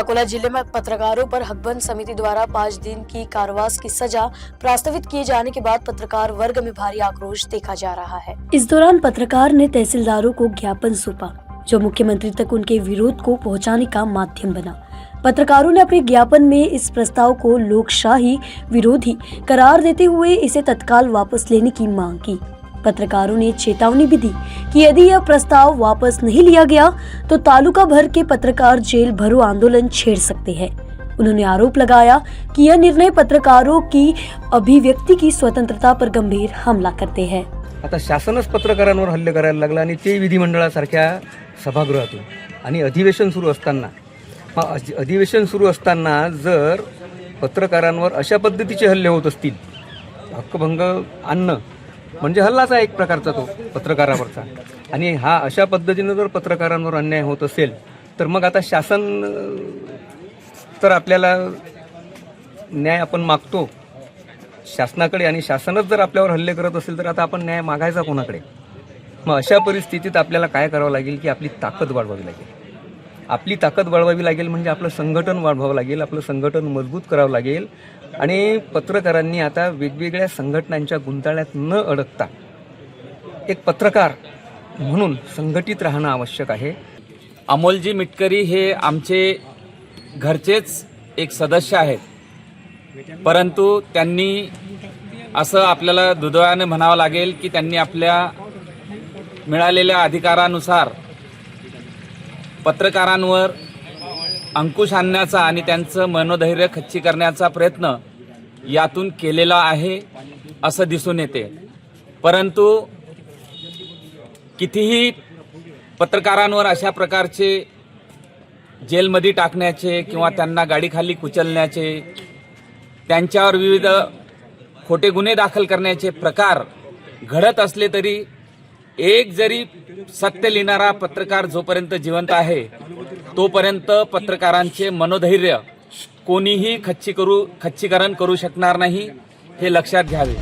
अकोला जिले में पत्रकारों पर हकबंद समिति द्वारा 5 दिन की कारावास की सजा प्रस्तावित किए जाने के बाद पत्रकार वर्ग में भारी आक्रोश देखा जा रहा है। इस दौरान पत्रकार ने तहसीलदारों को ज्ञापन सौंपा, जो मुख्यमंत्री तक उनके विरोध को पहुंचाने का माध्यम बना। पत्रकारों ने अपने ज्ञापन में इस प्रस्ताव को लोकशाही विरोधी करार देते हुए इसे तत्काल वापस लेने की मांग की। पत्रकारों ने चेतावनी भी दी कि यदि यह प्रस्ताव वापस नहीं लिया गया तो तालुका भर के पत्रकार जेल भरो आंदोलन छेड़ सकते हैं। उन्होंने आरोप लगाया कि यह निर्णय पत्रकारों की अभिव्यक्ति की स्वतंत्रता पर गंभीर हमला करते हैं। आता शासनच पत्रकारांवर हल्ले करायला लागला आणि ते विधिमंडळासारख्या सभागृहातून आणि अधिवेशन सुरू असताना जर पत्रकारांवर अशा पद्धतीचे हल्ले होत असतील, हक्कभंग आणणं म्हणजे हल्लाच आहे एक प्रकारचा तो पत्रकारावरचा, आणि हा अशा पद्धतीने जर पत्रकारांवर अन्याय होत असेल तर मग आता शासन तर आपल्याला न्याय आपण मागतो शासनाकडे, आणि शासनच जर आपल्यावर हल्ले करत असेल तर आता आपण न्याय मागायचा कोणाकडे? मग अशा परिस्थितीत आपल्याला काय करावं लागेल की आपली ताकद वाढवावी लागेल. आपली ताकद वाढवावी लागेल म्हणजे आपलं संघटन वाढवावं लागेल, आपलं संघटन मजबूत करावं लागेल. आणि पत्रकारांनी आता वेगवेगळ्या संघटनांच्या गुंताळ्यात न अडकता एक पत्रकार म्हणून संघटित राहणं आवश्यक आहे. अमोलजी मिटकरी हे आमचे घरचेच एक सदस्य आहेत, परंतु त्यांनी असं आपल्याला दुर्दैवाने म्हणावं लागेल की त्यांनी आपल्या मिळालेल्या अधिकारानुसार पत्रकारांवर अंकुश आणण्याचा आणि त्यांचं मनोधैर्य खच्ची करण्याचा प्रयत्न यातून केलेला आहे असं दिसून येते. परंतु कितीही पत्रकारांवर अशा प्रकारचे जेलमध्ये टाकण्याचे किंवा त्यांना गाडीखाली कुचलण्याचे, त्यांच्यावर विविध खोटे गुन्हे दाखल करण्याचे प्रकार घडत असले तरी एक जरी सत्य लिहिणारा पत्रकार जोपर्यंत जिवंत आहे तोपर्यंत पत्रकारांचे मनोधैर्य कोणीही खच्चीकरण करू शकणार नाही, हे लक्षात घ्यावे.